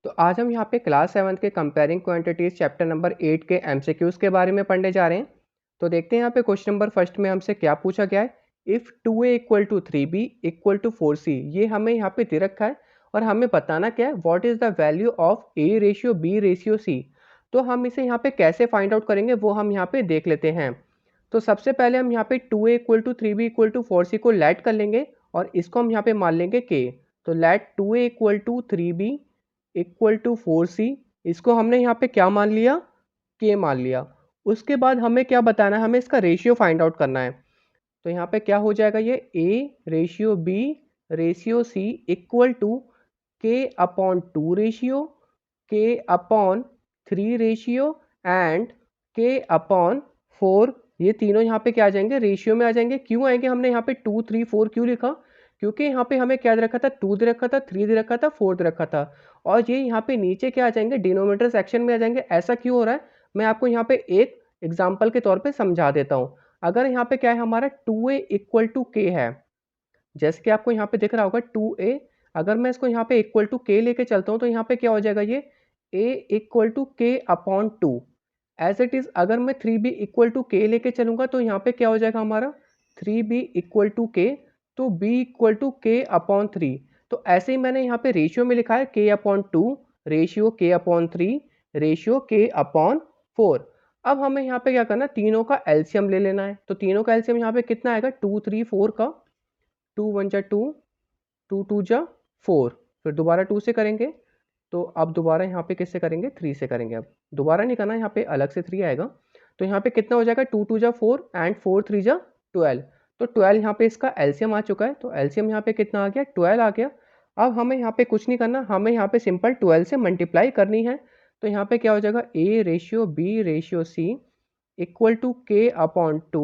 तो आज हम यहाँ पे क्लास 7 के कंपेयरिंग क्वांटिटीज चैप्टर नंबर 8 के एमसीक्यूज के बारे में पढ़ने जा रहे हैं। तो देखते हैं यहाँ पे क्वेश्चन नंबर फर्स्ट में हमसे क्या पूछा गया है। If 2a equal to 3b equal to 4c, ये हमें यहाँ पे दे रखा है और हमें बताना क्या है, what is the value of a ratio b ratio c। तो हम इसे यहाँ पे कैसे फाइंड आउट करेंगे वो हम यहाँ पे देख लेते हैं। तो सबसे पहले हम यहाँ पे 2a equal to 3b equal to 4c को लेट कर लेंगे और इसको हम यहाँ पे मान लेंगे k। तो let 2a equal to 3b equal to 4c, इसको हमने यहाँ पे क्या मान लिया, k मान लिया। उसके बाद हमें क्या बताना है, हमें इसका रेशियो फाइंड आउट करना है। तो यहाँ पे क्या हो जाएगा, ये a ratio b ratio c equal to k upon 2 ratio, k upon 3 ratio and k upon 4। ये तीनों यहाँ पे क्या आ जाएंगे, रेशियो में आ जाएंगे। क्यों आएंगे, हमने यहाँ पे 2 3 4 क्यों लिखा, क्योंकि यहाँ पे हमें क्या दे रखा था, 2 दे रखा था, 3 दे रखा था, 4 दे रखा था और ये यहाँ पे नीचे क्या आ जाएंगे, डिनोमिनेटर सेक्शन में आ जाएंगे। ऐसा क्यों हो रहा है, मैं आपको यहाँ पे एक एग्जाम्पल के तौर पे समझा देता हूँ। अगर यहाँ पे क्या है, हमारा 2a इक्वल टू k है, जैसे कि आपको यहाँ पे दिख रहा होगा 2a, अगर मैं इसको यहाँ पे इक्वल टू k लेके चलता हूँ तो यहाँ पे क्या हो जाएगा, ये a equal to k upon 2। As it is अगर मैं 3b इक्वल टू k लेके चलूंगा तो यहाँ पे क्या हो जाएगा हमारा 3b इक्वल टू k, तो b equal to k upon 3। तो ऐसे ही मैंने यहाँ पे रेशियो में लिखा है k upon 2 ratio k upon 3 ratio k upon 4। अब हमें यहाँ पे क्या करना है, तीनों का एलसीएम ले लेना है। तो तीनों का एलसीएम यहाँ पे कितना आएगा, 2 3 4 का 2 1 जा 2, 2 2 जा 4, फिर दोबारा 2 से करेंगे। तो अब दोबारा यहाँ पे किससे करेंगे, 3 से करेंगे। अब दोबारा नहीं करना, यहाँ पे अलग से 3 आएगा। तो यहाँ पे कितना हो जाएगा, 2 2 जा 4 एंड 4 3 जा 12। तो 12 यहाँ पे इसका एलसीएम आ चुका है। तो एलसीएम यहाँ पे कितना आ गया, 12 आ गया। अब हमें यहाँ पे कुछ नहीं करना, हमें यहाँ पे सिंपल 12 से मल्टीप्लाई करनी है। तो यहाँ पे क्या हो जाएगा, a ratio b ratio c equal to k upon 2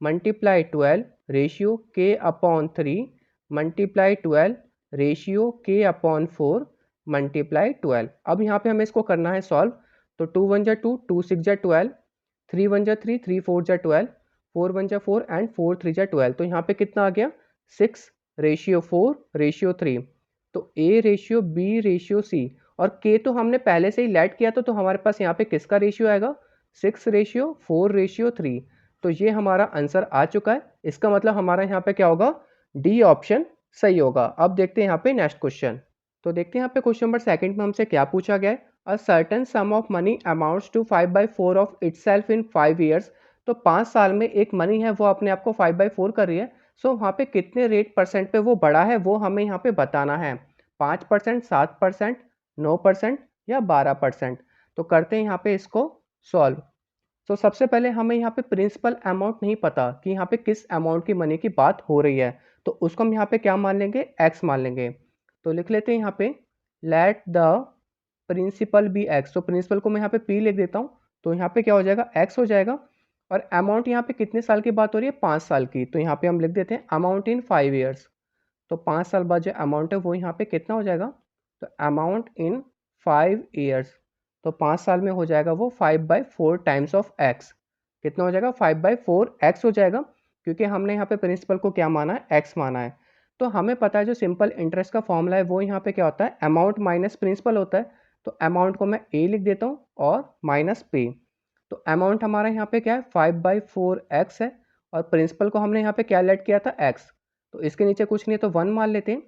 multiply 12 ratio k upon 3 multiply 12 ratio k upon 4 multiply 12। अब यहाँ पे हमें इसको करना है सॉल्व। तो 2 1 जा 2, 2 6 जा 12, 3 1 जा 3, 3 4 जा 12, 4 1 जा 4 एंड 4 3 जा 12। तो यहाँ पे कितना आ गया, 6 रेशियो 4 रेशियो 3। तो a ratio b ratio c और k तो हमने पहले से ही लेट किया था, तो हमारे पास यहाँ पे किसका रेशियो आएगा, 6 रेशियो 4 रेशियो 3। तो ये हमारा आंसर आ चुका है। इसका मतलब हमारा यहाँ पे क्या होगा, डी ऑप्शन सही होगा। अब देखते हैं यहाँ पे नेक्स्ट क्वेश्चन। तो देखते हैं यहाँ पे क्वेश्चन नंबर सेकंड में हमसे क्या पूछा गया है। A certain sum of money amounts to 5/4 of itself in 5 years. तो 5 साल में एक मनी है वो अपने आप को 5/4 कर रही है। सो वहाँ पे कितने रेट परसेंट पे वो बढ़ा है वो हमें यहाँ पे बताना है, 5%, 7%, 9% या 12%। तो करते हैं यहाँ पे इसको सॉल्व। तो सबसे पहले हमें यहाँ पे प्रिंसिपल अमाउंट नहीं पता कि यहाँ पे किस अमाउंट की मनी की बात हो रही है, तो उसको हम यहाँ पे क्या मान लेंगे, x मान लेंगे। तो लिख लेते हैं यहाँ पे let the principal be x। तो प्रिंसिपल को मैं यहाँ पे p लिख देता हूँ। तो यहाँ पे क्या हो जाएगा, x हो जाएगा। और अमाउंट यहाँ पे कितने साल की बात हो रही है, 5 साल की। तो यहाँ पे हम लिख देते हैं अमाउंट इन 5 ईयर्स। तो 5 साल बाद जो अमाउंट है वो यहाँ पे कितना हो जाएगा, तो अमाउंट इन 5 ईयर्स। तो 5 साल में हो जाएगा वो 5/4 टाइम्स ऑफ x। कितना हो जाएगा, 5/4 x हो जाएगा, क्योंकि हमने यहाँ पे प्रिंसिपल को क्या माना है, x माना है। तो हमें पता है जो सिंपल इंटरेस्ट का फॉर्मूला है वो यहाँ पे क्या होता है, अमाउंट माइनस प्रिंसिपल होता है। तो अमाउंट को मैं a लिख देता हूँ और माइनस p। तो अमाउंट हमारा यहाँ पे क्या है, 5/4x है और प्रिंसिपल को हमने यहाँ पे क्या लेट किया था, x। तो इसके नीचे कुछ नहीं है तो 1 मान लेते हैं।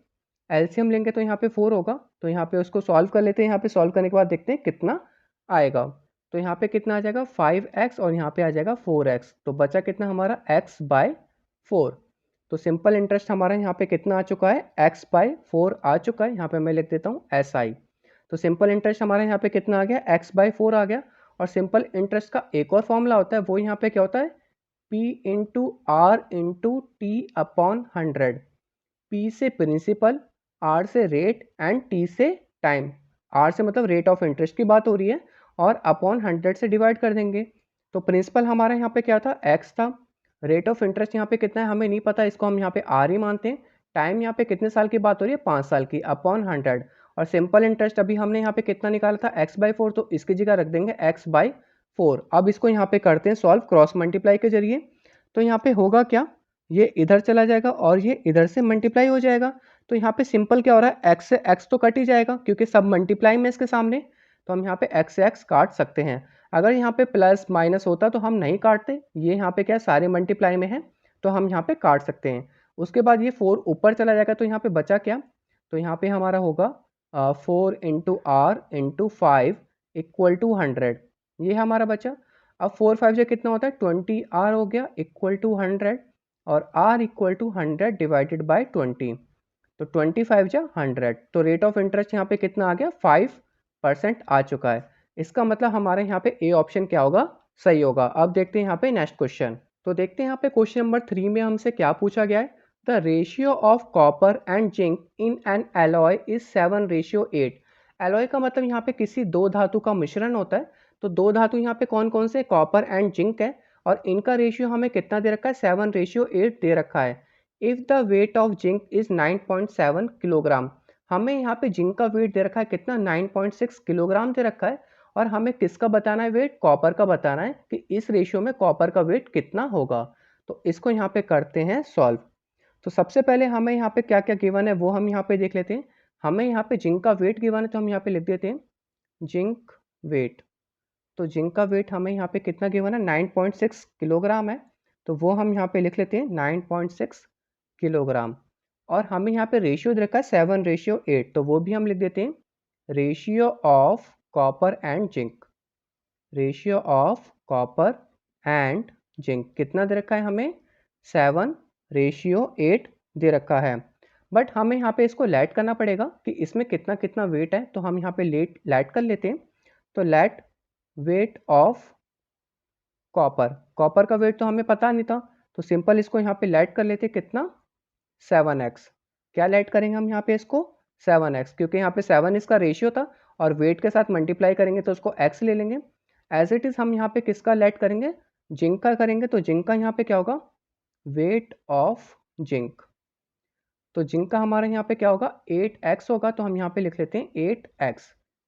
एलसीएम लेंगे तो यहाँ पे 4 होगा। तो यहाँ पे उसको सॉल्व कर लेते हैं। यहाँ पे सॉल्व करने के बाद देखते हैं कितना आएगा। तो यहाँ पे कितना आ जाएगा, 5x और यहाँ पे आ जाएगा 4x। तो बचा कितना हमारा, x/4। तो सिंपल इंटरेस्ट हमारा यहाँ पे कितना आ चुका है, x/4 आ चुका है। यहाँ पे मैं लिख देता हूँ SI। तो सिंपल इंटरेस्ट हमारा यहाँ पे कितना आ गया, x/4 आ गया। और सिंपल इंटरेस्ट का एक और फॉर्मूला होता है, वो यहाँ पे क्या होता है, P into R into T upon 100। P से प्रिंसिपल, R से रेट एंड T से टाइम। R से मतलब रेट ऑफ इंटरेस्ट की बात हो रही है और अपॉन 100 से डिवाइड कर देंगे। तो प्रिंसिपल हमारा यहाँ पे क्या था, x था। रेट ऑफ इंटरेस्ट यहाँ पे कितना है हमें नहीं पता, इसको हम यहाँ पे R ही मानते हैं। टाइम यहाँ पे कितने साल की बात हो रही है, 5 साल की, अपॉन 100। और सिंपल इंटरेस्ट अभी हमने यहाँ पे कितना निकाला था, x/4। तो इसकी जगह रख देंगे x/4। अब इसको यहाँ पे करते हैं सॉल्व क्रॉस मल्टीप्लाई के जरिए। तो यहाँ पे होगा क्या, ये इधर चला जाएगा और ये इधर से मल्टीप्लाई हो जाएगा। तो यहाँ पे सिंपल क्या हो रहा है, एक्स से एक्स तो कट ही जाएगा क्योंकि सब मल्टीप्लाई में इसके सामने, तो हम यहाँ पे एक्स से एक्स काट सकते हैं। अगर यहाँ पे प्लस माइनस होता तो हम नहीं काटते, ये यहाँ पे क्या सारे मल्टीप्लाई में है तो हम यहाँ पे काट सकते हैं। उसके बाद ये 4 ऊपर चला जाएगा तो यहाँ पे बचा क्या, तो यहाँ पे हमारा होगा 4 into R into 5 equal to 100, ये हमारा बचा। अब 4 5 से कितना होता है 20 आर हो गया इक्वल टू 100, और R equal to 100 divided by 20, तो 25 जा 100, तो रेट ऑफ इंटरेस्ट यहाँ पे कितना आ गया 5% आ चुका है। इसका मतलब हमारे यहाँ पे ए ऑप्शन क्या होगा, सही होगा। अब देखते हैं यहाँ पे नेक्स्ट क्वेश्चन। तो देखते हैं यहाँ पे क्वेश्चन नंबर 3 में हमसे क्या पूछा गया है, the ratio of copper and zinc in an alloy is 7:8। Alloy का मतलब यहाँ पे किसी दो धातु का मिश्रण होता है, तो दो धातु यहाँ पे कौन कौन से, कॉपर एंड जिंक है, और इनका रेशियो हमें कितना दे रखा है 7:8 दे रखा है। If the weight of zinc is 9.7 kilogram, हमें यहाँ पे जिंक का वेट दे रखा है कितना 9.6 किलोग्राम दे रखा है, और हमें किसका बताना है वेट, कॉपर का बताना है कि इस रेशियो में कॉपर का वेट कितना होगा। तो इसको यहाँ पे करते हैं सॉल्व। तो सबसे पहले हमें यहाँ पे क्या क्या गिवन है वो हम यहाँ पे देख लेते हैं। हमें यहाँ पे जिंक का वेट गिवन है तो हम यहाँ पे लिख देते हैं जिंक वेट। तो जिंक का वेट हमें यहाँ पे कितना गिवन है 9.6 किलोग्राम है, तो वो हम यहाँ पे लिख लेते हैं 9.6 किलोग्राम। और हमें यहाँ पे रेशियो दे रखा है 7:8, तो वो भी हम लिख देते हैं ratio of copper and zinc. Ratio of copper and zinc कितना दे रखा है हमें 7:8 दे रखा है। बट हमें यहाँ पे इसको लेट करना पड़ेगा कि इसमें कितना कितना वेट है, तो हम यहाँ पे लेट कर लेते हैं। तो let weight of copper, copper का वेट तो हमें पता नहीं था, तो सिंपल इसको यहाँ पे लेट कर लेते कितना 7x। क्या लेट करेंगे हम यहाँ पे इसको 7x, क्योंकि यहाँ पे 7 इसका रेशियो था और वेट के साथ मल्टीप्लाई करेंगे तो उसको x ले लेंगे। एज इट इज़ हम यहाँ पे किसका लेट करेंगे, जिंक का करेंगे, तो जिंक का यहाँ पे क्या होगा वेट ऑफ जिंक। तो जिंक का हमारा यहाँ पे क्या होगा 8x होगा, तो हम यहाँ पे लिख लेते हैं 8x।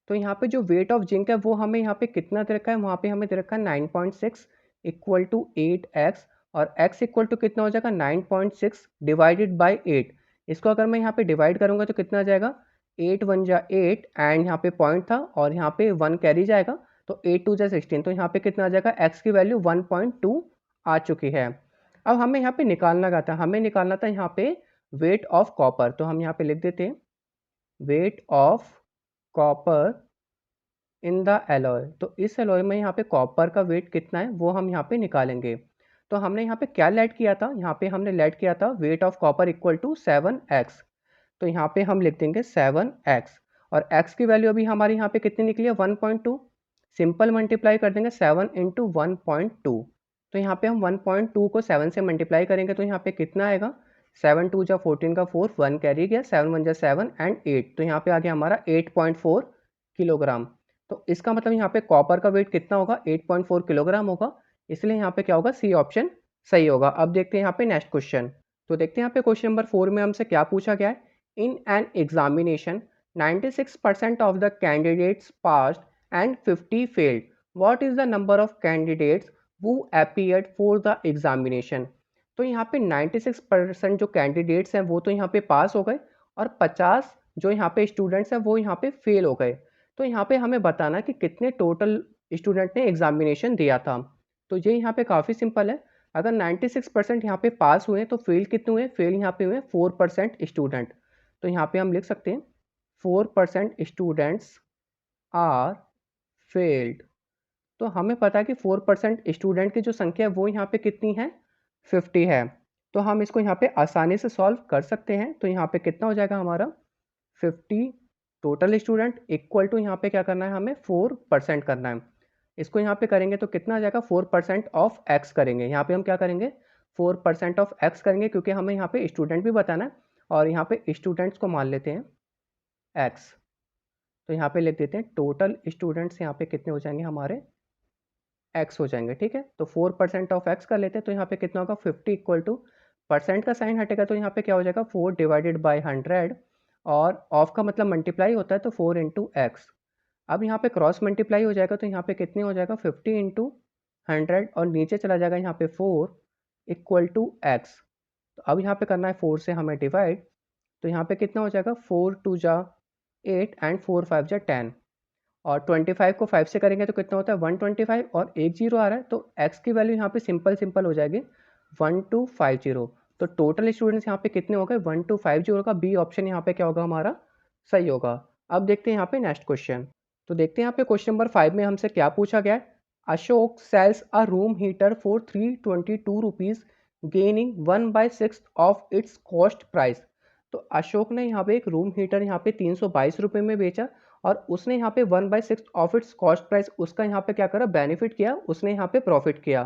तो यहाँ पे जो वेट ऑफ जिंक है वो हमें यहाँ पे कितना दे रखा है, वहाँ पे हमें दे रखा है 9.6 इक्वल टू 8x, और x इक्वल टू कितना हो जाएगा 9.6 डिवाइडेड बाई 8। इसको अगर मैं यहाँ पे डिवाइड करूँगा तो कितना आ जाएगा 8 1 जा 8, एंड यहाँ पे पॉइंट था और यहाँ पे 1 कैरी जाएगा, तो 8 2 जा 16, तो यहाँ पे कितना आ जाएगा x की वैल्यू 1.2 आ चुकी है। अब हमें यहाँ पे निकालना क्या था, हमें निकालना था यहाँ पे वेट ऑफ कॉपर, तो हम यहाँ पे लिख देते हैं wait of copper in the alloy. तो इस एलॉय में यहाँ पे कॉपर का वेट कितना है वो हम यहाँ पे निकालेंगे। तो हमने यहाँ पे क्या लेट किया था, यहाँ पे हमने लेट किया था weight of copper equal to 7x। तो यहाँ पे हम लिख देंगे 7x, और x की वैल्यू अभी हमारी यहाँ पे कितनी निकली है 1.2। सिंपल मल्टीप्लाई कर देंगे 7 इंटू 1.2, तो यहाँ पे हम 1.2 को 7 से मल्टीप्लाई करेंगे तो यहाँ पे कितना आएगा 7 2 जा 14 का 4, 1 कैरी गया, 7 1 जा 7 एंड 8, तो यहाँ पे आ गया हमारा 8.4 किलोग्राम। तो इसका मतलब यहाँ पे कॉपर का वेट कितना होगा 8.4 किलोग्राम होगा, इसलिए यहाँ पे क्या होगा सी ऑप्शन सही होगा। अब देखते हैं यहाँ पे नेक्स्ट क्वेश्चन। तो देखते हैं यहाँ पे क्वेश्चन नंबर 4 में हमसे क्या पूछा गया है, in an examination 96% of the candidates passed and 50 failed, what is the number of candidates who appeared for the examination। तो यहाँ पे 96% जो कैंडिडेट्स हैं वो तो यहाँ पे पास हो गए, और 50 जो यहाँ पे स्टूडेंट्स हैं वो यहाँ पे फेल हो गए। तो यहाँ पे हमें बताना कि कितने टोटल स्टूडेंट ने एग्जामिनेशन दिया था। तो ये यहाँ पे काफ़ी सिंपल है, अगर 96% यहाँ पे पास हुए तो फेल कितने हुए, फेल यहाँ पे हुए 4% स्टूडेंट। तो यहाँ पे हम लिख सकते हैं 4% स्टूडेंट्स आर फेल्ड। तो हमें पता है कि 4% स्टूडेंट की जो संख्या है वो यहाँ पे कितनी है 50 है, तो हम इसको यहाँ पे आसानी से सॉल्व कर सकते हैं। तो यहाँ पे कितना हो जाएगा हमारा 50 टोटल स्टूडेंट इक्वल टू यहाँ पे क्या करना है हमें 4% करना है। इसको यहाँ पे करेंगे तो कितना आ जाएगा 4% ऑफ एक्स करेंगे, यहाँ पे हम क्या करेंगे 4% ऑफ एक्स करेंगे, क्योंकि हमें यहाँ पे स्टूडेंट भी बताना है, और यहाँ पे स्टूडेंट्स को मान लेते हैं एक्स। तो यहाँ पे लिख देते हैं टोटल स्टूडेंट्स यहाँ पे कितने हो जाएंगे हमारे एक्स हो जाएंगे, ठीक है। तो 4% ऑफ एक्स कर लेते हैं, तो यहाँ पे कितना होगा 50 इक्वल टू परसेंट का साइन हटेगा तो यहाँ पे क्या हो जाएगा 4 डिवाइडेड बाई 100, और ऑफ का मतलब मल्टीप्लाई होता है तो 4 इंटू एक्स। अब यहाँ पे क्रॉस मल्टीप्लाई हो जाएगा तो यहाँ पे कितने हो जाएगा 50 इंटू 100, और नीचे चला जाएगा यहाँ पे 4 इक्वल टू एक्स। तो अब यहाँ पे करना है 4 से हमें डिवाइड, तो यहाँ पे कितना हो जाएगा 4 2 जा 8 एंड 4 5 जा 10 और 25 को 5 से करेंगे तो कितना होता है 125 और एक जीरो आ रहा है तो x की वैल्यू यहाँ पे सिंपल हो जाएगी 1250। तो टोटल स्टूडेंट्स यहाँ पे कितने हो गए 1250 का बी ऑप्शन यहाँ पे क्या होगा हमारा सही होगा। अब देखते हैं यहाँ पे नेक्स्ट क्वेश्चन। तो देखते हैं यहाँ पे क्वेश्चन नंबर 5 में हमसे क्या पूछा गया है। Ashok sells a room heater for 322 rupees gaining 1/6 of its cost price. तो अशोक ने यहाँ पे एक रूम हीटर यहाँ पे 322 रुपये में बेचा और उसने यहाँ पे 1/6 ऑफ इट्स कॉस्ट प्राइस उसका यहाँ पे क्या करा बेनिफिट किया, उसने यहाँ पे प्रॉफिट किया।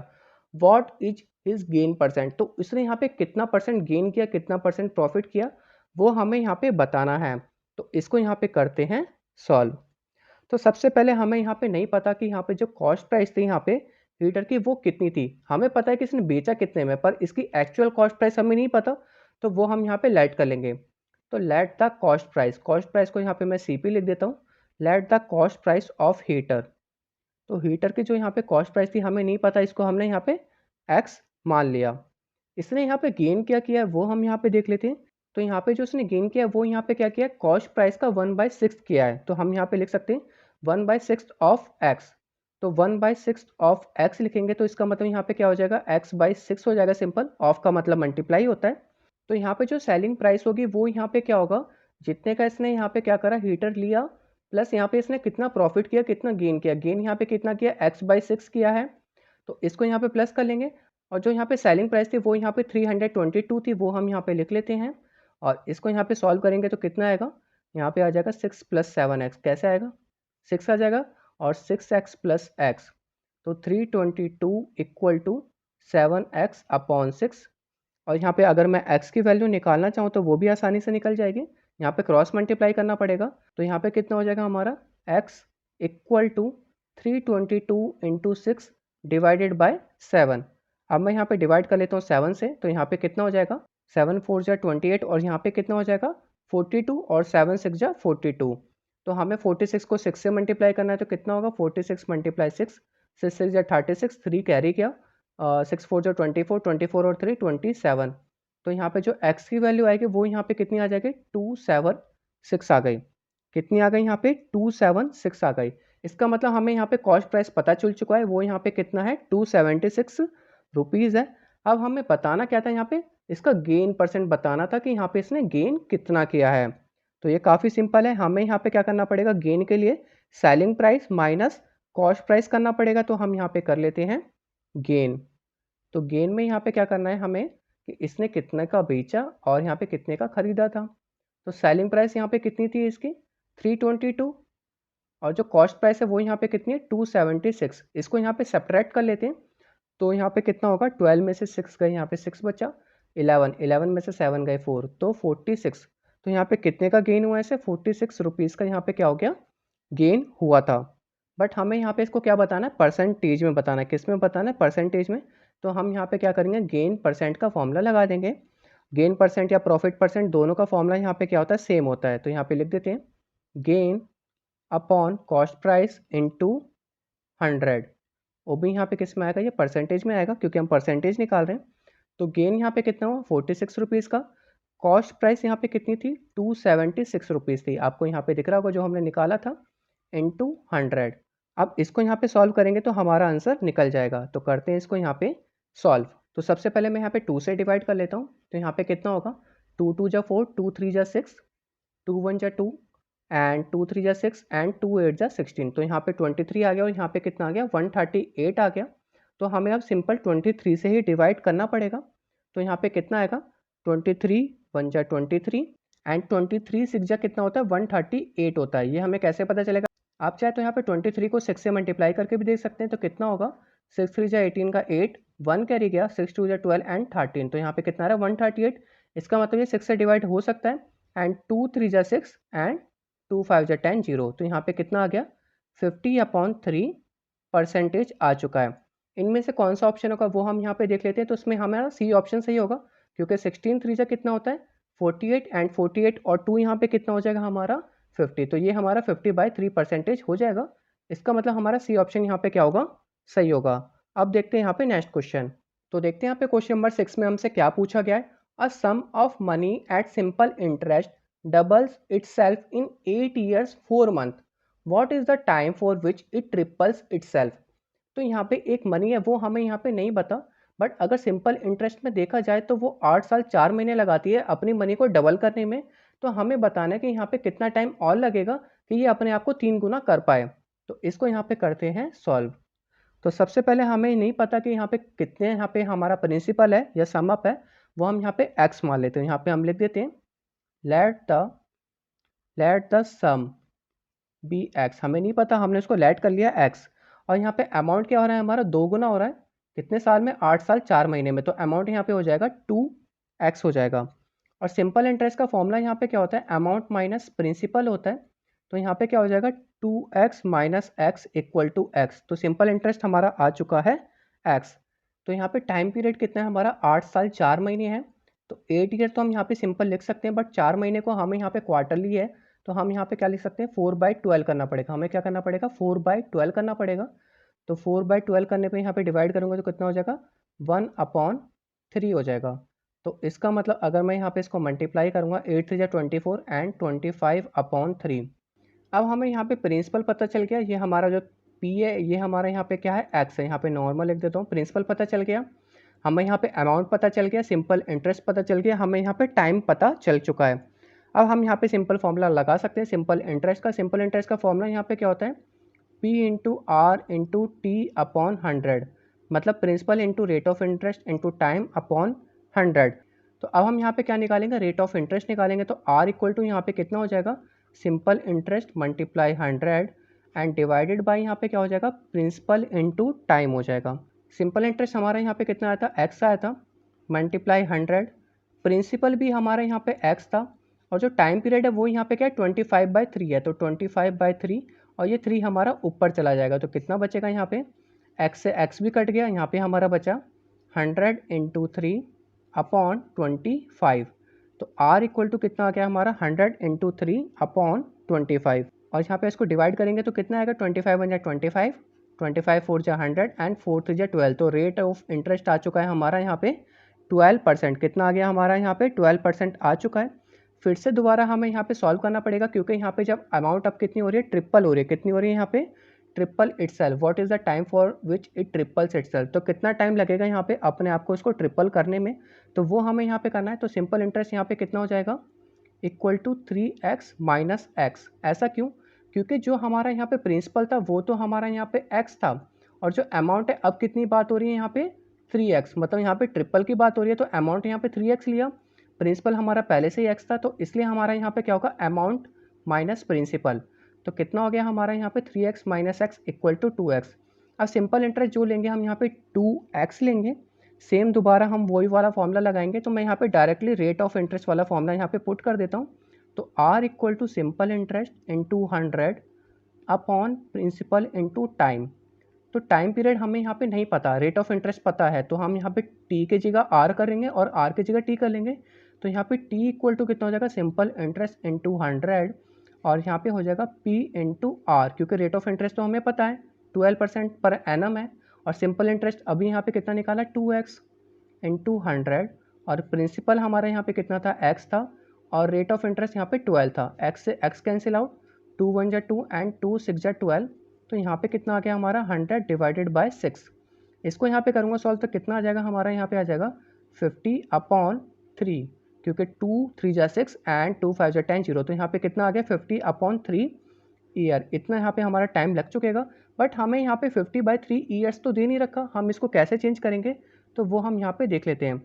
What is his gain percent, तो उसने यहाँ पे कितना परसेंट गेन किया कितना परसेंट प्रॉफिट किया वो हमें यहाँ पे बताना है। तो इसको यहाँ पे करते हैं सॉल्व। तो सबसे पहले हमें यहाँ पे नहीं पता कि यहाँ पे जो कॉस्ट प्राइस थी यहाँ पे हीटर की वो कितनी थी। हमें पता है कि इसने बेचा कितने में, पर इसकी एक्चुअल कॉस्ट प्राइस हमें नहीं पता, तो वो हम यहाँ पे लेट कर लेंगे। तो लेट द कॉस्ट प्राइस को यहाँ पे मैं CP लिख देता हूँ। Let the cost price of heater, तो हीटर की जो यहाँ पे कॉस्ट प्राइस थी हमें नहीं पता, इसको हमने यहाँ पे x मान लिया। इसने यहाँ पे गेन क्या किया है वो हम यहाँ पे देख लेते हैं। तो यहाँ पे जो इसने गेन किया वो यहाँ पे क्या किया कॉस्ट प्राइस का 1/6 किया है, तो हम यहाँ पे लिख सकते हैं 1/6 ऑफ x। तो 1/6 ऑफ x लिखेंगे तो इसका मतलब यहाँ पे क्या हो जाएगा x/6 हो जाएगा। सिंपल, ऑफ का मतलब मल्टीप्लाई होता है। तो यहाँ पे जो सेलिंग प्राइस होगी वो यहाँ पे क्या होगा, जितने का इसने यहाँ पे क्या करा हीटर लिया प्लस यहाँ पे इसने कितना प्रॉफिट किया कितना गेन किया, गेन यहाँ पे कितना किया x/6 किया है, तो इसको यहाँ पे प्लस कर लेंगे। और जो यहाँ पे सेलिंग प्राइस थी वो यहाँ पे 322 थी, वो हम यहाँ पे लिख लेते हैं। और इसको यहाँ पे सॉल्व करेंगे तो कितना आएगा, यहाँ पे आ जाएगा 6 + 7x। कैसे आएगा 6 आ जाएगा और 6x + x, तो 322 = 7x/6। और यहाँ पे अगर मैं x की वैल्यू निकालना चाहूँ तो वो भी आसानी से निकल जाएगी। यहाँ पे क्रॉस मल्टीप्लाई करना पड़ेगा, तो यहाँ पे कितना हो जाएगा हमारा x = 322 × 6 / 7। अब मैं यहाँ पे डिवाइड कर लेता हूँ 7 से, तो यहाँ पे कितना हो जाएगा 7 4 जा 28 और यहाँ पे कितना हो जाएगा 42 और 7 6 जा 42। तो हमें 46 को 6 से मल्टीप्लाई करना है, तो कितना होगा 46 × 6, 6 6 जा 36, 3 कैरी किया, 6 4 जो 24, 24 और 3 27। तो यहाँ पे जो x की वैल्यू आएगी वो यहाँ पे कितनी आ जाएगी 276 आ गई। कितनी आ गई यहाँ पे 276 आ गई। इसका मतलब हमें यहाँ पे कॉस्ट प्राइस पता चल चुका है, वो यहाँ पे कितना है 276 रुपीज़ है। अब हमें बताना क्या था यहाँ पे, इसका गेन परसेंट बताना था कि यहाँ पे इसने गेन कितना किया है। तो ये काफ़ी सिंपल है, हमें यहाँ पे क्या करना पड़ेगा गेन के लिए selling price minus cost price करना पड़ेगा। तो हम यहाँ पे कर लेते हैं गेन। तो गेन में यहाँ पे क्या करना है हमें कि इसने कितने का बेचा और यहाँ पे कितने का खरीदा था। तो सेलिंग प्राइस यहाँ पे कितनी थी इसकी 322 और जो कॉस्ट प्राइस है वो यहाँ पे कितनी है 276। इसको यहाँ पे सब्ट्रैक्ट कर लेते हैं, तो यहाँ पे कितना होगा 12 में से 6 गए, यहाँ पे 6 बचा, 11 में से 7 गए 4, तो 46। तो यहाँ पे कितने का गेन हुआ, ऐसे 46 रुपीज़ का यहाँ पे क्या हो गया गेन हुआ था। बट हमें यहाँ पे इसको क्या बताना है परसेंटेज में बताना है। किस में बताना है परसेंटेज में। तो हम यहाँ पे क्या करेंगे गेन परसेंट का फॉर्मूला लगा देंगे। गेन परसेंट या प्रॉफिट परसेंट दोनों का फॉर्मूला यहाँ पे क्या होता है सेम होता है। तो यहाँ पे लिख देते हैं gain upon cost price into 100। वो भी यहाँ पे किस में आएगा ये परसेंटेज में आएगा क्योंकि हम परसेंटेज निकाल रहे हैं। तो गेन यहाँ पे कितना हुआ 46 रुपीज़ का। कॉस्ट प्राइस यहाँ पे कितनी थी 276 रुपीज़ थी, आपको यहाँ पे दिख रहा होगा जो हमने निकाला था इंटू 100। अब इसको यहाँ पे सॉल्व करेंगे तो हमारा आंसर निकल जाएगा। तो करते हैं इसको यहाँ पे सॉल्व। तो सबसे पहले मैं यहाँ पे 2 से डिवाइड कर लेता हूँ, तो यहाँ पे कितना होगा 2 2 जा 4, 2 3 जा 6, 2 1 जा 2 एंड 2 3 जा 6 एंड 2 8 जा 16। तो यहाँ पे 23 आ गया और यहाँ पे कितना आ गया 138 आ गया। तो हमें अब सिंपल 23 से ही डिवाइड करना पड़ेगा। तो यहाँ पे कितना आएगा 23 1 जा 23 एंड 23 6 जा कितना होता है 138 होता है। ये हमें कैसे पता चलेगा, आप चाहे तो यहाँ पे 23 को 6 से मल्टीप्लाई करके भी देख सकते हैं। तो कितना होगा 6 3 जा 18 का 8, 1 कैरी गया, 6 2 जा 12 एंड 13। तो यहाँ पे कितना आ रहा है 138। इसका मतलब ये 6 से डिवाइड हो सकता है। एंड 2 3 जा 6 एंड 2 5 जा 10 0। तो यहाँ पे कितना आ गया 50/3 परसेंटेज आ चुका है। इनमें से कौन सा ऑप्शन होगा वो हम यहाँ पे देख लेते हैं। तो इसमें हमारा सी ऑप्शन सही होगा क्योंकि 16 3 जा कितना होता है 48 एंड 48 और 2 यहाँ पे कितना हो जाएगा हमारा 50। तो ये हमारा 50/3 परसेंटेज हो जाएगा। इसका मतलब हमारा सी ऑप्शन यहाँ पे क्या होगा सही होगा। अब देखते हैं यहाँ पे नेक्स्ट क्वेश्चन। तो देखते हैं यहाँ पे क्वेश्चन नंबर 6 में हमसे क्या पूछा गया है। A sum of money at simple interest doubles itself in 8 years 4 months. What is the time for which it triples itself? तो यहाँ पे एक मनी है वो हमें यहाँ पे नहीं पता, बट अगर सिंपल इंटरेस्ट में देखा जाए तो वो 8 साल 4 महीने लगाती है अपनी मनी को डबल करने में। तो हमें बताना है कि यहाँ पे कितना टाइम और लगेगा कि ये अपने आप को 3 गुना कर पाए। तो इसको यहाँ पे करते हैं सॉल्व। तो सबसे पहले हमें नहीं पता कि यहाँ पे कितने यहाँ पे हमारा प्रिंसिपल है या सम अप है, वो हम यहाँ पे x मान लेते हैं। यहाँ पे हम लिख देते हैं let the sum be x। हमें नहीं पता, हमने उसको लेट कर लिया x। और यहाँ पे अमाउंट क्या हो रहा है हमारा, 2 गुना हो रहा है कितने साल में, 8 साल 4 महीने में। तो अमाउंट यहाँ पे हो जाएगा 2x हो जाएगा। और सिंपल इंटरेस्ट का फॉर्मूला यहाँ पे क्या होता है, अमाउंट माइनस प्रिंसिपल होता है। तो यहाँ पे क्या हो जाएगा 2x minus x equal to x. तो सिंपल इंटरेस्ट हमारा आ चुका है x। तो यहाँ पे टाइम पीरियड कितना है हमारा, 8 साल 4 महीने है। तो 8 ईयर तो हम यहाँ पे सिंपल लिख सकते हैं, बट 4 महीने को हमें यहाँ पे क्वार्टरली है तो हम यहाँ पे क्या लिख सकते हैं, 4/12 करना पड़ेगा। हमें क्या करना पड़ेगा, 4/12 करना पड़ेगा। तो 4/12 करने पे यहाँ पे डिवाइड करूँगा तो कितना हो जाएगा, 1/3 हो जाएगा। तो इसका मतलब अगर मैं यहाँ पे इसको मल्टीप्लाई करूँगा, 8 3 24 एंड 25/3। अब हमें यहाँ पे प्रिंसिपल पता चल गया, ये हमारा जो P है ये हमारा यहाँ पे क्या है, x है। यहाँ पे नॉर्मल लिख देता हूँ, प्रिंसिपल पता चल गया, हमें यहाँ पे अमाउंट पता चल गया, सिंपल इंटरेस्ट पता चल गया, हमें यहाँ पे टाइम पता चल चुका है। अब हम यहाँ पे सिंपल फॉर्मूला लगा सकते हैं सिंपल इंटरेस्ट का। सिंपल इंटरेस्ट का फॉर्मूला यहाँ पे क्या होता है, P into R into T upon 100, मतलब principal into rate of interest into time upon 100। तो अब हम यहाँ पे क्या निकालेंगे, रेट ऑफ इंटरेस्ट निकालेंगे। तो R इक्वल टू यहाँ पे कितना हो जाएगा, simple interest multiply 100 and divided by यहाँ पे क्या हो जाएगा, प्रिंसिपल इंटू टाइम हो जाएगा। सिंपल इंटरेस्ट हमारा यहाँ पे कितना आया था, x आया था, मल्टीप्लाई 100, प्रिंसिपल भी हमारा यहाँ पे x था, और जो टाइम पीरियड है वो यहाँ पे क्या है 25/3 है। तो 25/3 और ये 3 हमारा ऊपर चला जाएगा। तो कितना बचेगा यहाँ पे, x से x भी कट गया, यहाँ पे हमारा बचा 100 इंटू 3 अपॉन 25। तो r इक्वल टू कितना आ गया हमारा, 100 इंटू 3 अपॉन 25। और यहाँ पे इसको डिवाइड करेंगे तो कितना आएगा, 25 1 25, 25 4 100 एंड 4 3 12। तो रेट ऑफ इंटरेस्ट आ चुका है हमारा यहाँ पे 12%। कितना आ गया हमारा यहाँ पे, 12% आ चुका है। फिर से दोबारा हमें यहाँ पे सॉल्व करना पड़ेगा, क्योंकि यहाँ पे जब अमाउंट अब कितनी हो रही है, ट्रिपल हो रही है। कितनी हो रही है यहाँ पे, triple itself. What is the time for which it triples itself. तो कितना टाइम लगेगा यहाँ पे अपने आप को इसको ट्रिपल करने में, तो वो हमें यहाँ पे करना है। तो सिंपल इंटरेस्ट यहाँ पे कितना हो जाएगा, equal to 3x minus x. ऐसा क्यों, क्योंकि जो हमारा यहाँ पे प्रिंसिपल था वो तो हमारा यहाँ पे x था, और जो अमाउंट है अब कितनी बात हो रही है यहाँ पे 3x, मतलब यहाँ पे ट्रिपल की बात हो रही है। तो अमाउंट यहाँ पे 3x लिया, प्रिंसिपल हमारा पहले से ही x था, तो इसलिए हमारा यहाँ पे क्या होगा, अमाउंट माइनस प्रिंसिपल। तो कितना हो गया हमारा यहाँ पे 3x minus x equal to 2x। अब सिंपल इंटरेस्ट जो लेंगे हम यहाँ पे 2x लेंगे, सेम दोबारा हम वही वाला फॉर्मूला लगाएंगे। तो मैं यहाँ पे डायरेक्टली रेट ऑफ इंटरेस्ट वाला फॉर्मूला यहाँ पे पुट कर देता हूँ। तो R equal to simple interest into 100 upon principal into time. तो टाइम पीरियड हमें यहाँ पे नहीं पता, रेट ऑफ इंटरेस्ट पता है, तो हम यहाँ पे t के जगह r करेंगे और r के जगह t कर लेंगे। तो यहाँ पे t इक्वल टू कितना हो जाएगा, सिंपल इंटरेस्ट इंटू 100, और यहाँ पे हो जाएगा p इंटू आर, क्योंकि रेट ऑफ इंटरेस्ट तो हमें पता है 12% पर एनम है, और सिंपल इंटरेस्ट अभी यहाँ पे कितना निकाला 2x इंटू 100, और प्रिंसिपल हमारा यहाँ पे कितना था, x था, और रेट ऑफ इंटरेस्ट यहाँ पे 12 था। x से x कैंसिल आउट, 2 1 जा 2 एंड 2 6 जा 12। तो यहाँ पे कितना आ गया हमारा 100 डिवाइडेड बाय 6। इसको यहाँ पे करूँगा सॉल्व तो कितना आ जाएगा हमारा, यहाँ पे आ जाएगा 50/3, क्योंकि 2 3 जा 6 एंड 2 5 जा 10 0। तो यहाँ पे कितना आ गया 50/3 ईयर। इतना यहाँ पे हमारा टाइम लग चुकेगा, बट हमें यहाँ पे 50/3 ईयर्स तो दे नहीं रखा, हम इसको कैसे चेंज करेंगे तो वो हम यहाँ पे देख लेते हैं।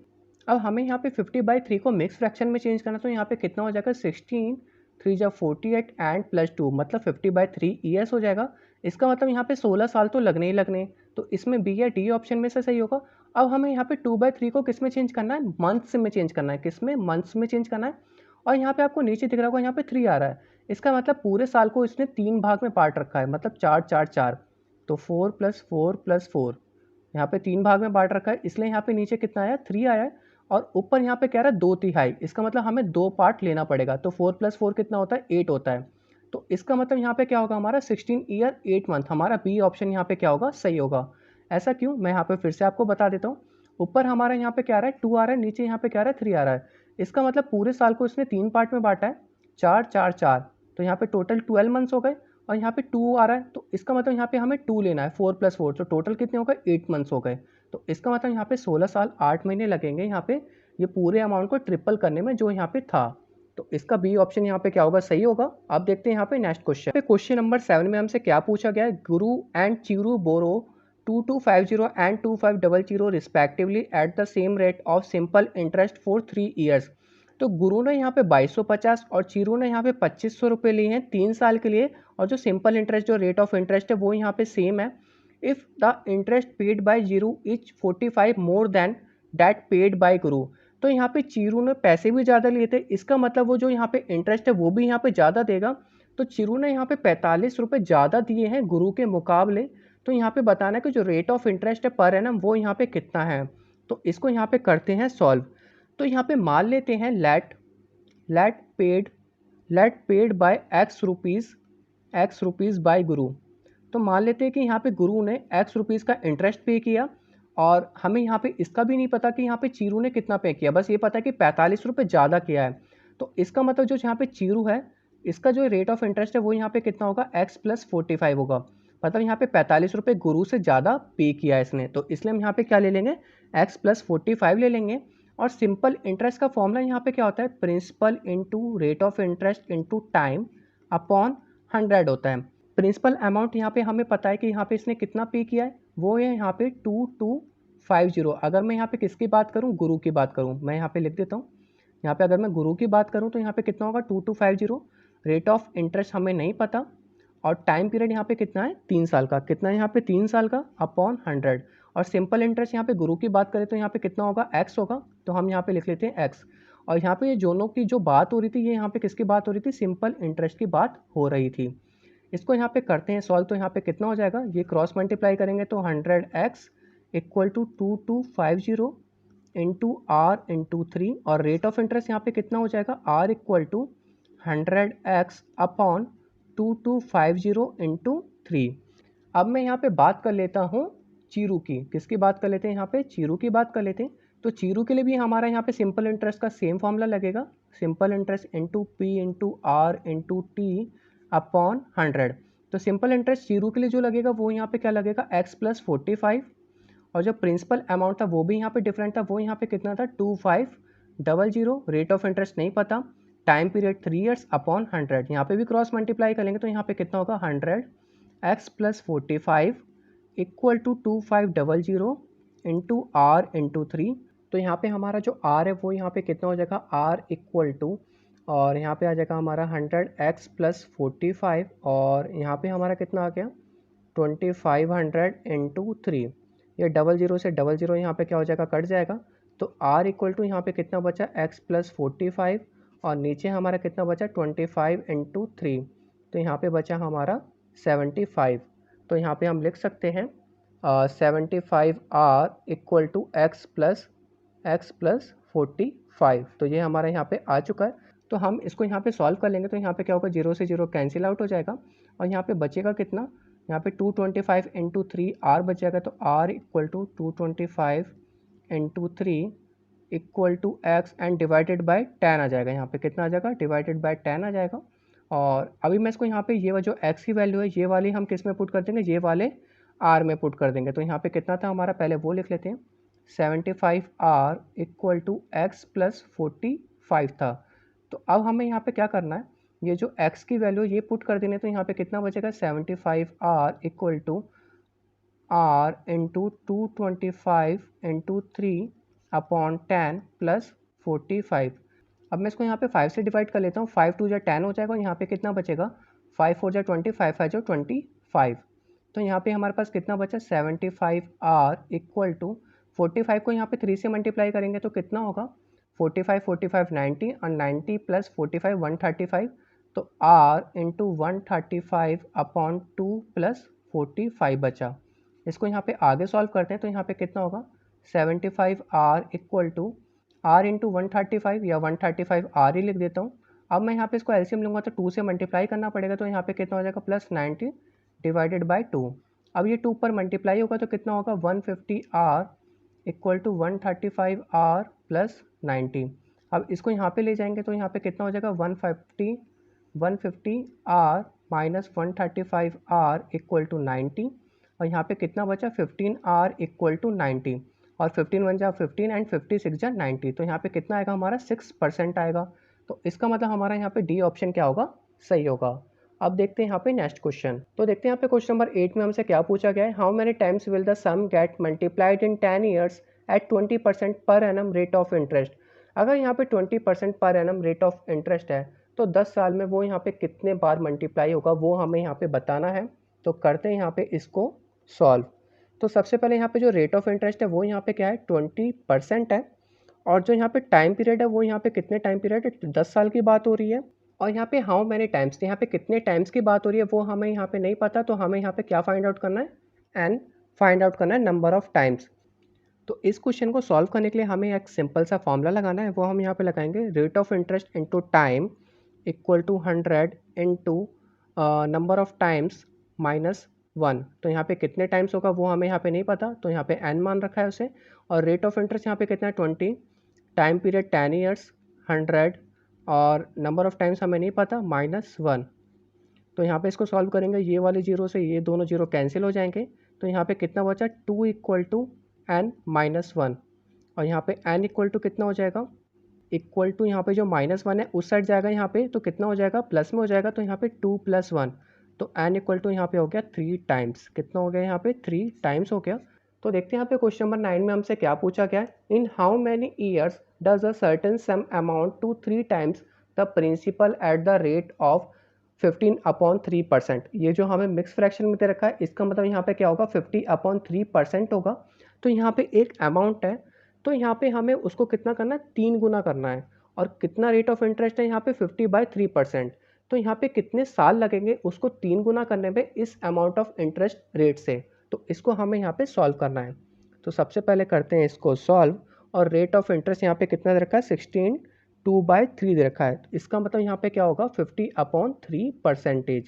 अब हमें यहाँ पे 50/3 को मिक्स फ्रैक्शन में चेंज करना, तो यहाँ पे कितना हो जाएगा 16 3 जा 48 एंड +2, मतलब 50/3 ईयर्स हो जाएगा। इसका मतलब यहाँ पे 16 साल तो लगने ही लगने, तो इसमें बी या डी ऑप्शन में से सही होगा। अब हमें यहाँ पे 2/3 को किस में चेंज करना है, मंथ्स में चेंज करना है। किस में, मंथ्स में चेंज करना है। और यहाँ पे आपको नीचे दिख रहा होगा यहाँ पे 3 आ रहा है, इसका मतलब पूरे साल को इसने 3 भाग में पार्ट रखा है, मतलब 4 4 4। तो 4 + 4 + 4 यहाँ पे 3 भाग में बांट रखा है, इसलिए यहाँ पे नीचे कितना आया 3 आया है, और ऊपर यहाँ पे कह रहा है 2/3। इसका मतलब हमें 2 पार्ट लेना पड़ेगा। तो 4 + 4 कितना होता है, 8 होता है। तो इसका मतलब यहाँ पे क्या होगा हमारा 16 ईयर 8 मंथ। हमारा बी ऑप्शन यहाँ पे क्या होगा, सही होगा। ऐसा क्यों, मैं यहाँ पे फिर से आपको बता देता हूँ। ऊपर हमारा यहाँ पे क्या आ रहा है 2 आ रहा है, नीचे यहाँ पे क्या आ रहा है 3 आ रहा है। इसका मतलब पूरे साल को इसने 3 पार्ट में बांटा है, 4 4 4, तो यहाँ पे टोटल 12 मंथ्स हो गए। और यहाँ पे 2 आ रहा है, तो इसका मतलब यहाँ पे हमें 2 लेना है, 4 + 4, तो टोटल कितने हो गए 8 मंथ्स हो गए। तो इसका मतलब यहाँ पे 16 साल 8 महीने लगेंगे यहाँ पे ये पूरे अमाउंट को ट्रिपल करने में जो यहाँ पे था। तो इसका बी ऑप्शन यहाँ पे क्या होगा, सही होगा। अब देखते हैं यहाँ पे नेक्स्ट क्वेश्चन। क्वेश्चन नंबर 7 में हमसे क्या पूछा गया है, Guru and Chiru borrow 2250 and 2500 respectively at the same rate of simple interest for 3 years. तो गुरु ने यहाँ पे 2250 और चिरू ने यहाँ पे 2500 रुपये लिए हैं 3 साल के लिए, और जो सिंपल इंटरेस्ट जो रेट ऑफ इंटरेस्ट है वो यहाँ पे सेम है। If the interest paid by Giroud is 45 more than that paid by Guru. तो यहाँ पे चिरू ने पैसे भी ज़्यादा लिए थे, इसका मतलब वो जो यहाँ पे इंटरेस्ट है वो भी यहाँ पे ज़्यादा देगा। तो चिरू ने यहाँ पे 45 रुपये ज़्यादा दिए हैं गुरु के मुकाबले। तो यहाँ पे बताना है कि जो रेट ऑफ इंटरेस्ट है पर एनम वो यहाँ पे कितना है। तो इसको यहाँ पे करते हैं सॉल्व। तो यहाँ पे मान लेते हैं let paid by x rupees by Guru. तो मान लेते हैं कि यहाँ पे गुरु ने एक्स रुपीज़ का इंटरेस्ट पे किया, और हमें यहाँ पे इसका भी नहीं पता कि यहाँ पे चीरू ने कितना पे किया, बस ये पता है कि 45 रुपये ज़्यादा किया है। तो इसका मतलब जो यहाँ पे चीरू है इसका जो रेट ऑफ इंटरेस्ट है वो यहाँ पे कितना होगा, x + 45 होगा। मतलब यहाँ पे 45 रुपये गुरु से ज़्यादा पे किया है इसने, तो इसलिए हम यहाँ पे क्या ले लेंगे, x + 45 ले लेंगे। और सिंपल इंटरेस्ट का फॉर्मूला यहाँ पे क्या होता है, principal into rate of interest into time upon 100 होता है। प्रिंसिपल अमाउंट यहाँ पे हमें पता है कि यहाँ पे इसने कितना पे किया है, वो है यहाँ पे 2250। अगर मैं यहाँ पे किसकी बात करूँ, गुरु की बात करूँ, मैं यहाँ पे लिख देता हूँ। यहाँ पे अगर मैं गुरु की बात करूँ तो यहाँ पे कितना होगा 2250। रेट ऑफ इंटरेस्ट हमें नहीं पता, और टाइम पीरियड यहाँ पे कितना है 3 साल का, कितना है यहाँ पे 3 साल का अपॉन 100। और सिंपल इंटरेस्ट यहाँ पे गुरु की बात करें तो यहाँ पे कितना होगा, x होगा, तो हम यहाँ पे लिख लेते हैं x। और यहाँ पे ये दोनों की जो बात हो रही थी, ये यहाँ पे किसकी बात हो रही थी, सिंपल इंटरेस्ट की बात हो रही थी। इसको यहाँ पे करते हैं सॉल्व। तो यहाँ पे कितना हो जाएगा, ये क्रॉस मल्टीप्लाई करेंगे तो 100x equal to 2250 into R into 3, और रेट ऑफ इंटरेस्ट यहाँ पे कितना हो जाएगा, r equal to 100x upon 2250 into 3। अब मैं यहाँ पे बात कर लेता हूँ चीरू की, किसकी बात कर लेते हैं, यहाँ पे चीरू की बात कर लेते हैं। तो चीरू के लिए भी हमारा यहाँ पे सिंपल इंटरेस्ट का सेम फॉर्मूला लगेगा, simple interest into P into R into T upon 100। तो सिंपल इंटरेस्ट जीरो के लिए जो लगेगा वो यहाँ पे क्या लगेगा, x + 45, और जो प्रिंसिपल अमाउंट था वो भी यहाँ पे डिफरेंट था, वो यहाँ पे कितना था 2500। रेट ऑफ इंटरेस्ट नहीं पता, टाइम पीरियड 3 ईयर्स अपॉन 100। यहाँ पे भी क्रॉस मल्टीप्लाई करेंगे तो यहाँ पे कितना होगा 100x + 45 equal to 2500 into R into 3। तो यहाँ पे हमारा जो r है वो यहाँ पे कितना हो जाएगा, r इक्वल टू, और यहाँ पे आ जाएगा हमारा 100x + 45, और यहाँ पे हमारा कितना आ गया 2500 इंटू 3। ये 00 से 00 यहाँ पे क्या हो जाएगा, कट जाएगा। तो r इक्वल टू यहाँ पे कितना बचा x + 45, और नीचे हमारा कितना बचा 25 इंटू 3, तो यहाँ पे बचा हमारा 75। तो यहाँ पे हम लिख सकते हैं 75r इक्वल टू x + 45। तो ये हमारा यहाँ पे आ चुका है। तो हम इसको यहाँ पे सॉल्व कर लेंगे तो यहाँ पे क्या होगा, 0 से 0 कैंसिल आउट हो जाएगा, और यहाँ पे बचेगा कितना, यहाँ पे 225 इंटू 3 आर बच जाएगा। तो r equal to 225 into 3 equal to x and divided by 10 आ जाएगा। यहाँ पे कितना आ जाएगा, डिवाइडेड बाय 10 आ जाएगा। और अभी मैं इसको यहाँ पे ये जो x की वैल्यू है ये वाली हम किस में पुट कर देंगे, ये वाले r में पुट कर देंगे। तो यहाँ पे कितना था हमारा, पहले वो लिख लेते हैं, 75r इक्वल टू x + 45 था। तो अब हमें यहाँ पे क्या करना है, ये जो x की वैल्यू ये पुट कर देने, तो यहाँ पे कितना बचेगा 75r equal to r into 225 into 3 upon 10 + 45। अब मैं इसको यहाँ पे 5 से डिवाइड कर लेता हूँ, 5 2 × 10 हो जाएगा, और यहाँ पे कितना बचेगा 5 4 × 20, 5 5 × 25। तो यहाँ पे हमारे पास कितना बचा 75r इक्वल टू 45 को यहाँ पे 3 से मल्टीप्लाई करेंगे तो कितना होगा 45 45 90, और 90 + 45 135। तो r इंटू 135 अपॉन 2 + 45 बचा। इसको यहाँ पे आगे सॉल्व करते हैं तो यहाँ पे कितना होगा 75r equal to r into 135, या 135 r ही लिख देता हूँ। अब मैं यहाँ पे इसको एलसीएम लूँगा तो 2 से मल्टीप्लाई करना पड़ेगा, तो यहाँ पे कितना हो जाएगा +90 डिवाइडेड बाय 2। अब ये 2 पर मल्टीप्लाई होगा तो कितना होगा 150r equal to 135R plus 90। अब इसको यहाँ पे ले जाएंगे तो यहाँ पे कितना हो जाएगा 150R minus 135R equal to 90, और यहाँ पे कितना बचा 15R इक्वल टू 90, और 15 1 जा 15 एंड 50 6 जा 90, तो यहाँ पे कितना आएगा हमारा 6% आएगा। तो इसका मतलब हमारा यहाँ पे डी ऑप्शन क्या होगा, सही होगा। अब देखते हैं यहाँ पे नेक्स्ट क्वेश्चन। तो देखते हैं यहाँ पे क्वेश्चन नंबर 8 में हमसे क्या पूछा गया है, how many times will the sum get multiplied in 10 years at 20% per annum rate of interest. अगर यहाँ पे 20% per annum rate of interest है तो 10 साल में वो यहाँ पे कितने बार मल्टीप्लाई होगा वो हमें यहाँ पे बताना है। तो करते हैं यहाँ पे इसको सॉल्व। तो सबसे पहले यहाँ पे जो रेट ऑफ इंटरेस्ट है वो यहाँ पे क्या है 20% है, और जो यहाँ पे टाइम पीरियड है वो यहाँ पे कितने टाइम पीरियड है 10 साल की बात हो रही है। और यहाँ पे हाउ मैनी टाइम्स, यहाँ पे कितने टाइम्स की बात हो रही है वो हमें यहाँ पे नहीं पता, तो हमें यहाँ पे क्या फाइंड आउट करना है, एन फाइंड आउट करना है नंबर ऑफ टाइम्स। तो इस क्वेश्चन को सॉल्व करने के लिए हमें एक सिंपल सा फॉर्मूला लगाना है, वो हम यहाँ पे लगाएंगे rate of interest into time equal to 100 into number of times minus 1। तो यहाँ पे कितने टाइम्स होगा वो हमें यहाँ पे नहीं पता, तो यहाँ पे n मान रखा है उसे, और रेट ऑफ इंटरेस्ट यहाँ पे कितना है 20, टाइम पीरियड 10 ईयर्स 100, और नंबर ऑफ टाइम्स हमें नहीं पता -1। तो यहाँ पे इसको सॉल्व करेंगे, ये वाले जीरो से ये दोनों जीरो कैंसिल हो जाएंगे, तो यहाँ पे कितना बचा 2 इक्वल टू n माइनस 1, और यहाँ पे n इक्वल टू कितना हो जाएगा, इक्वल टू यहाँ पे जो -1 है उस साइड जाएगा यहाँ पे, तो कितना हो जाएगा प्लस में हो जाएगा, तो यहाँ पे 2 + 1, तो n इक्वल टू यहाँ पे हो गया 3 टाइम्स। कितना हो गया यहाँ पे 3 टाइम्स हो गया। तो देखते हैं यहाँ पे क्वेश्चन नंबर 9 में हमसे क्या पूछा गया है, in how many years does a certain sum amount to 3 times the principal at the rate of 15/3%। ये जो हमें मिक्स फ्रैक्शन में दे रखा है इसका मतलब यहाँ पे क्या होगा 50/3% होगा। तो यहाँ पे एक अमाउंट है, तो यहाँ पे हमें उसको कितना करना है 3 गुना करना है, और कितना रेट ऑफ इंटरेस्ट है यहाँ पे 50/3%। तो यहाँ पे कितने साल लगेंगे उसको 3 गुना करने में इस अमाउंट ऑफ इंटरेस्ट रेट से, तो इसको हमें यहाँ पे सॉल्व करना है। तो सबसे पहले करते हैं इसको सॉल्व, और रेट ऑफ इंटरेस्ट यहाँ पे कितना दे रखा है 16 2/3 दे रखा है, तो इसका मतलब यहाँ पे क्या होगा 50/3%।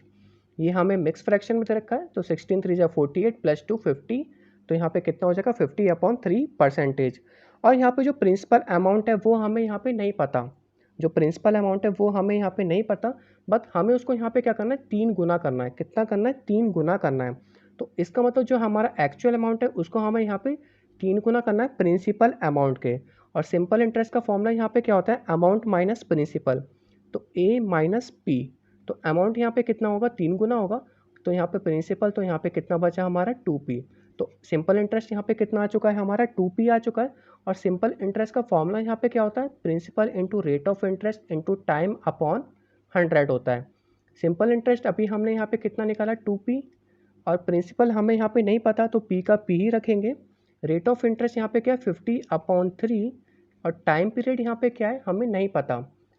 ये हमें मिक्स फ्रैक्शन में दे रखा है, तो 16 3 जा 48 + 2 50, तो यहाँ पे कितना हो जाएगा 50/3%। और यहाँ पे जो प्रिंसिपल अमाउंट है वो हमें यहाँ पे नहीं पता, जो प्रिंसिपल अमाउंट है वो हमें यहाँ पे नहीं पता, बट हमें उसको यहाँ पे क्या करना है 3 गुना करना है। कितना करना है 3 गुना करना है। तो इसका मतलब जो हमारा एक्चुअल अमाउंट है उसको हमें यहाँ पे 3 गुना करना है प्रिंसिपल अमाउंट के। और सिंपल इंटरेस्ट का फॉर्मूला यहाँ पे क्या होता है अमाउंट माइनस प्रिंसिपल, तो a माइनस पी। तो अमाउंट यहाँ पे कितना होगा 3 गुना होगा, तो यहाँ पे प्रिंसिपल, तो यहाँ पे कितना बचा हमारा 2p। तो सिंपल इंटरेस्ट यहाँ पे कितना आ चुका है हमारा 2p आ चुका है। और सिंपल इंटरेस्ट का फॉर्मूला यहाँ पे क्या होता है principal into rate of interest into time upon 100 होता है। सिंपल इंटरेस्ट अभी हमने यहाँ पे कितना निकाला 2p, और प्रिंसिपल हमें यहाँ पे नहीं पता तो p का p ही रखेंगे। रेट ऑफ इंटरेस्ट यहाँ पे क्या है 50/3, और टाइम पीरियड यहाँ पे क्या है हमें नहीं पता,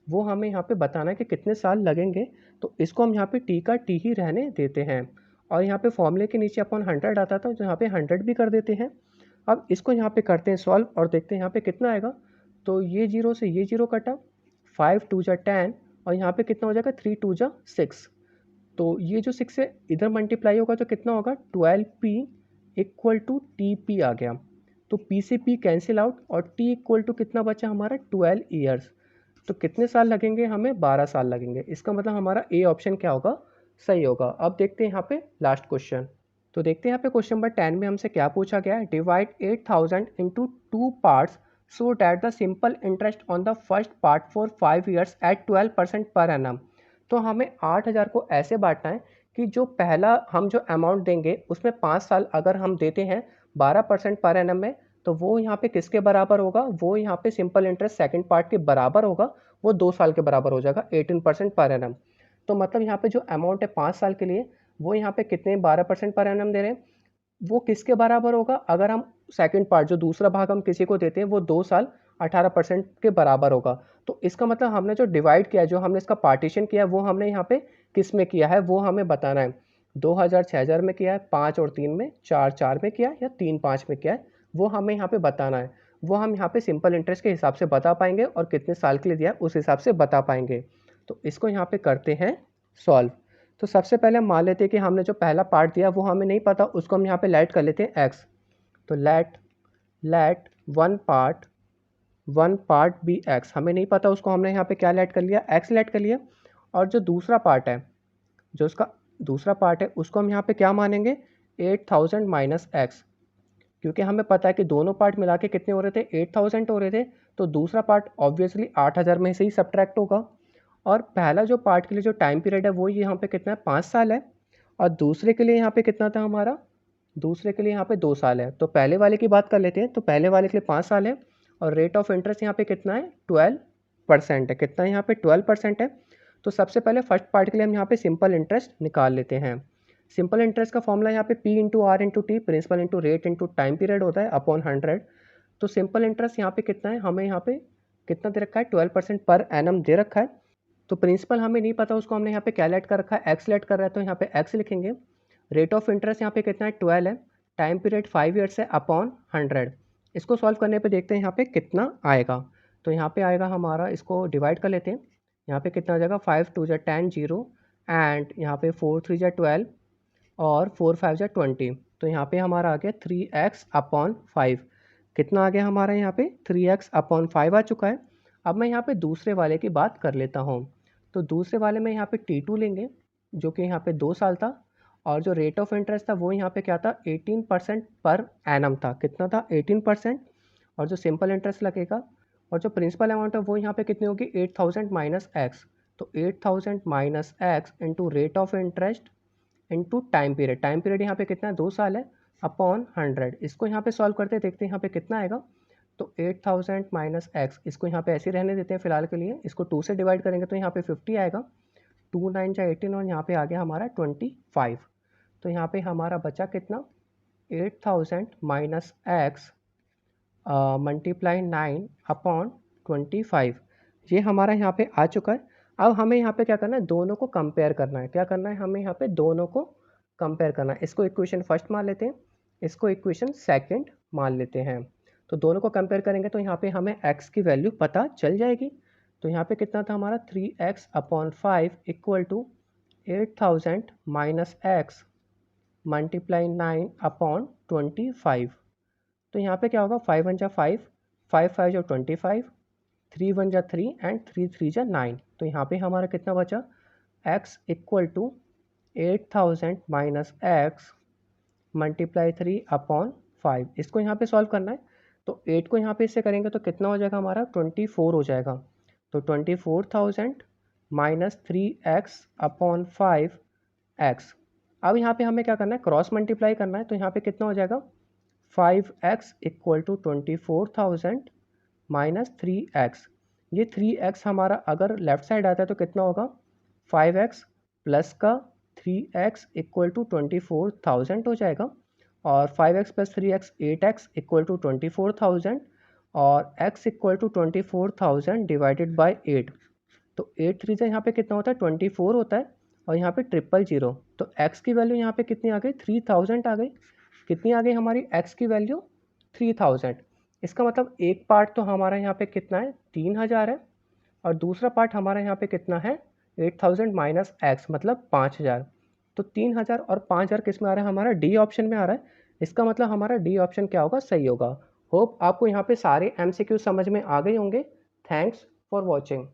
वो हमें यहाँ पे बताना है कि कितने साल लगेंगे, तो इसको हम यहाँ पे t का t ही रहने देते हैं। और यहाँ पे फॉर्मूले के नीचे अपॉन 100 आता था, तो यहाँ पे 100 भी कर देते हैं। अब इसको यहाँ पे करते हैं सॉल्व, और देखते हैं यहाँ पे कितना आएगा। तो ये जीरो से ये जीरो कटा, 5 2 जा 10, और यहाँ पे कितना हो जाएगा 3 2 जा 6। तो ये जो 6 है इधर मल्टीप्लाई होगा तो कितना होगा 12p इक्वल टू टी आ गया। तो p से p कैंसिल आउट, और t इक्वल टू कितना बचा हमारा 12 ईयर्स। तो कितने साल लगेंगे हमें 12 साल लगेंगे। इसका मतलब हमारा ए ऑप्शन क्या होगा, सही होगा। अब देखते हैं यहाँ पे लास्ट क्वेश्चन। तो देखते हैं यहाँ पे क्वेश्चन नंबर 10 में हमसे क्या पूछा गया है, divide 8000 into 2 parts so that the simple interest on the first part for 5 years at 12% per annum. तो हमें 8000 को ऐसे बांटना है कि जो पहला हम जो अमाउंट देंगे उसमें 5 साल अगर हम देते हैं 12% पर एनम में, तो वो यहाँ पे किसके बराबर होगा, वो यहाँ पे सिंपल इंटरेस्ट सेकंड पार्ट के बराबर होगा, वो 2 साल के बराबर हो जाएगा 18% पर एनम। तो मतलब यहाँ पे जो अमाउंट है 5 साल के लिए वो यहाँ पे कितने 12% पर एनम दे रहे हैं, वो किसके बराबर होगा, अगर हम सेकंड पार्ट जो दूसरा भाग हम किसी को देते हैं वो 2 साल 18% के बराबर होगा। तो इसका मतलब हमने जो डिवाइड किया है, जो हमने इसका पार्टीशन किया है, वो हमने यहाँ पे किस में किया है वो हमें बताना है। 2000 6000 में किया है, 5 और 3 में, 4 4 में किया है, या 3 5 में किया है, वो हमें यहाँ पे बताना है। वो हम यहाँ पे सिंपल इंटरेस्ट के हिसाब से बता पाएंगे, और कितने साल के लिए दिया है उस हिसाब से बता पाएंगे। तो इसको यहाँ पे करते हैं सॉल्व। तो सबसे पहले हम मान लेते हैं कि हमने जो पहला पार्ट दिया वो हमें नहीं पता, उसको हम यहाँ पे लेट कर लेते हैं x। तो let let one part be x, हमें नहीं पता उसको हमने यहाँ पे क्या लेट कर लिया, एक्स लेट कर लिया। और जो दूसरा पार्ट है, जो उसका दूसरा पार्ट है उसको हम यहाँ पे क्या मानेंगे, 8000 माइनस एक्स, क्योंकि हमें पता है कि दोनों पार्ट मिला के कितने हो रहे थे, 8000 हो रहे थे। तो दूसरा पार्ट ऑब्वियसली 8000 में से ही सब्ट्रैक्ट होगा। और पहला जो पार्ट के लिए जो टाइम पीरियड है वो यहाँ पे कितना है, 5 साल है। और दूसरे के लिए यहाँ पे कितना था हमारा, दूसरे के लिए यहाँ पे 2 साल है। तो पहले वाले की बात कर लेते हैं। तो पहले वाले के लिए 5 साल है और रेट ऑफ इंटरेस्ट यहाँ पे कितना है, 12% है। कितना है यहाँ पे, 12% है। तो सबसे पहले फर्स्ट पार्ट के लिए हम यहाँ पे सिंपल इंटरेस्ट निकाल लेते हैं। सिंपल इंटरेस्ट का फॉर्मूला यहाँ पे P into R into T, principal into rate into time period होता है, अपॉन 100। तो सिंपल इंटरेस्ट यहाँ पे कितना है, हमें यहाँ पे कितना दे रखा है, 12% पर एनम दे रखा है। तो प्रिंसिपल हमें नहीं पता, उसको हमने यहाँ पे क्या लेट कर रखा है, एक्स लेट कर रहा है, तो यहाँ पे एक्स लिखेंगे। रेट ऑफ इंटरेस्ट यहाँ पे कितना है, 12 है। टाइम पीरियड 5 ईयर्स है, अपॉन 100। इसको सॉल्व करने पे देखते हैं यहाँ पे कितना आएगा। तो यहाँ पे आएगा हमारा, इसको डिवाइड कर लेते हैं। यहाँ पे कितना आ जाएगा, 5 2 जा 10 0 एंड यहाँ पे 4 3 जा 12 और 4 5 जा 20। तो यहाँ पे हमारा आ गया 3x अपॉन 5। कितना आ गया हमारा यहाँ पे, 3x अपॉन 5 आ चुका है। अब मैं यहाँ पे दूसरे वाले की बात कर लेता हूँ। तो दूसरे वाले में यहाँ पे T2 लेंगे, जो कि यहाँ पे 2 साल था। और जो रेट ऑफ इंटरेस्ट था वो यहाँ पे क्या था, 18% पर एनम था। कितना था, 18%। और जो सिंपल इंटरेस्ट लगेगा और जो प्रिंसिपल अमाउंट है वो यहाँ पे कितनी होगी, 8000 माइनस एक्स। तो 8000 minus x into rate of interest into time period. Time period यहाँ पे कितना है, 2 साल है, अपॉन 100। इसको यहाँ पे सॉल्व करते देखते हैं यहाँ पे कितना आएगा। तो 8000 माइनस एक्स, इसको यहाँ पे ऐसे रहने देते हैं फिलहाल के लिए। इसको 2 से डिवाइड करेंगे तो यहाँ पे 50 आएगा, 2 9 जा 18 और यहाँ पे आ गया हमारा 25। तो यहाँ पे हमारा बचा कितना, 8000 माइनस एक्स मल्टीप्लाई 9 अपॉन 25। ये हमारा यहाँ पे आ चुका है। अब हमें यहाँ पे क्या करना है, दोनों को कंपेयर करना है। क्या करना है, हमें यहाँ पे दोनों को कंपेयर करना है। इसको इक्वेशन फर्स्ट मान लेते हैं, इसको इक्वेशन सेकंड मान लेते हैं। तो दोनों को कंपेयर करेंगे तो यहाँ पे हमें x की वैल्यू पता चल जाएगी। तो यहाँ पे कितना था हमारा, 3x upon 5 equal to 8000 minus x multiply 9 upon 25। तो यहाँ पे क्या होगा, 5 1 जा 5, 5 5 जा 25, 3 1 जा 3 एंड 3 3 जा 9। तो यहाँ पे हमारा कितना बचा, x equal to 8000 minus x multiply 3 upon 5। इसको यहाँ पे सॉल्व करना है। तो 8 को यहाँ पे इससे करेंगे तो कितना हो जाएगा हमारा, 24 हो जाएगा। तो 24,000 माइनस 3x अपॉन 5x। अब यहाँ पे हमें क्या करना है, क्रॉस मल्टीप्लाई करना है। तो यहाँ पे कितना हो जाएगा, 5x equal to 24,000 minus 3x। ये 3x हमारा अगर लेफ्ट साइड आता है तो कितना होगा, 5x प्लस का 3x इक्वल टू 24,000 हो जाएगा। और 5x plus 3x 8x equal to 24,000 और x equal to 24,000 divided by 8। तो 8 3 से यहाँ पे कितना होता है, 24 होता है। और यहाँ पे 000। तो x की वैल्यू यहाँ पे कितनी आ गई, 3000 आ गई। कितनी आ गई हमारी x की वैल्यू, 3000। इसका मतलब एक पार्ट तो हमारा यहाँ पे कितना है, 3000 है। और दूसरा पार्ट हमारा यहाँ पे कितना है, 8000 माइनस एक्स मतलब 5000। तो 3000 और 5000 किस में आ रहा है, हमारा डी ऑप्शन में आ रहा है। इसका मतलब हमारा डी ऑप्शन क्या होगा, सही होगा। होप आपको यहाँ पे सारे MCQ समझ में आ गए होंगे। Thanks for watching.